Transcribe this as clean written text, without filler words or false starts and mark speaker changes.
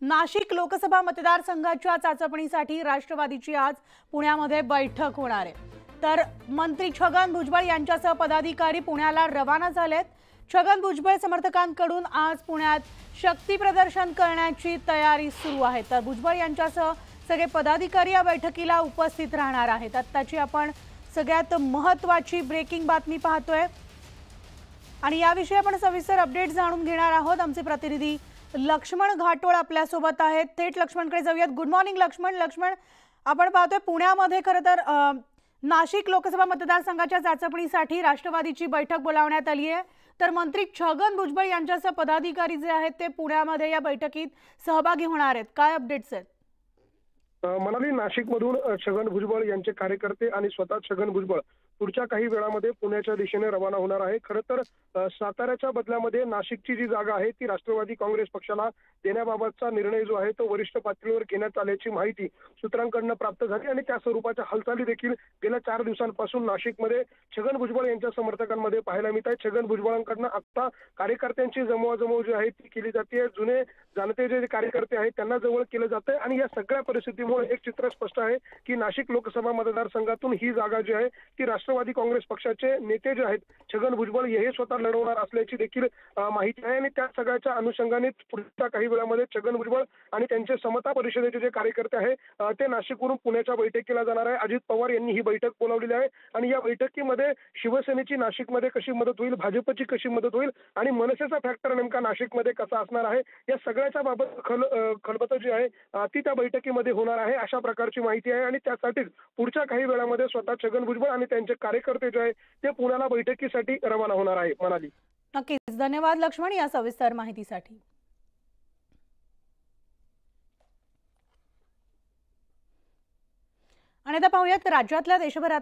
Speaker 1: नाशिक लोकसभा मतदारसंघाच्या चाचपणीसाठी राष्ट्रवादीची आज पुण्यामध्ये बैठक होणार आहे। तर मंत्री छगन भुजबळ यांच्यासह पदाधिकारी पुण्याला रवाना झालेत। छगन भुजबळ समर्थकांकडून आज पुण्यात शक्ती प्रदर्शन करण्याची तयारी सुरू आहे। तर भुजबळ यांच्यासह सगळे पदाधिकारी या बैठकीला उपस्थित राहणार आहेत। आताची आपण सगळ्यात महत्त्वाची ब्रेकिंग बातमी पाहतोय आणि याविषयी आपण सविस्तर अपडेट जाणून घेणार आहोत। आमचे प्रतिनिधी लक्ष्मण घाटोळ आपल्या सोबत आहेत। थेट लक्ष्मणकडे जाऊयात। गुड मॉर्निंग लक्ष्मण, आपण पाहतोय पुण्यामध्ये खरं तर नाशिक लोकसभा मतदारसंघाच्या चाचपणीसाठी राष्ट्रवादीची बैठक बोलावण्यात आली आहे। तर मंत्री छगन भुजबळ यांच्यासह पदाधिकारी जे आहेत ते पुण्यामध्ये या बैठकीत सहभागी होणार आहेत। काय अपडेट्स आहेत?
Speaker 2: मनाली, नाशिकमधून छगन भुजबळ यांचे कार्यकर्ते आणि स्वतः छगन भुजबळ पुढच्या काही वेळामध्ये पुण्याच्या दिशेने रवाना होणार आहे। खरं तर साताऱ्याच्या बदल्यामध्ये नाशिकची जी जागा आहे ती राष्ट्रवादी काँग्रेस पक्षाला देण्याबाबतचा निर्णय जो आहे तो वरिष्ठ पातळीवर घेण्यात आल्याची माहिती सूत्रांकडून प्राप्त झाली आणि त्या स्वरूपाच्या हालचाली देखील गेल्या 4 दिवसांपासून नाशिकमध्ये छगन भुजबळ यांच्या समर्थकांमध्ये पाहायला मिळत आहे। छगन भुजबळांकडून आता कार्यकर्त्यांची जमवाजमव जी आहे ती केली जाते। जुने जाणते जे कार्यकर्ते आहेत त्यांना जवळ केलं जातं आणि या सगळ्या परिस्थितीमुळे एक चित्र स्पष्ट आहे की नाशिक लोकसभा मतदारसंघातून ही जागा जी आहे ती राष्ट्रवादी काँग्रेस पक्षाचे नेते जे आहेत छगन भुजबळ हे स्वतः लढवणार असल्याची देखील माहिती आहे आणि त्या सगळ्याच्या अनुषंगाने पुढच्या काही वेळामध्ये छगन भुजबळ आणि त्यांचे समता परिषदेचे जे कार्यकर्ते आहेत ते नाशिकवरून पुण्याच्या बैठकीला जाणार आहे। अजित पवार यांनी ही बैठक बोलावलेली आहे आणि या बैठकीमध्ये शिवसेनेची नाशिकमध्ये कशी मदत होईल, भाजपची कशी मदत होईल आणि मनसेचा फॅक्टर नेमका नाशिकमध्ये कसा असणार आहे या सगळ्याच्या बाबत खलबतं जी आहे ती त्या बैठकीमध्ये होणार आहे अशा प्रकारची माहिती आहे। आणि त्यासाठीच पुढच्या काही वेळामध्ये स्वतः छगन भुजबळ आणि त्यांचे कार्यकर्ते जे आहे ते पुण्याला बैठकीसाठी रवाना होणार आहे। म्हणाली।
Speaker 1: नक्कीच, धन्यवाद लक्ष्मण या सविस्तर माहितीसाठी। आणि आता पाहूयात राज्यातल्या देशभरात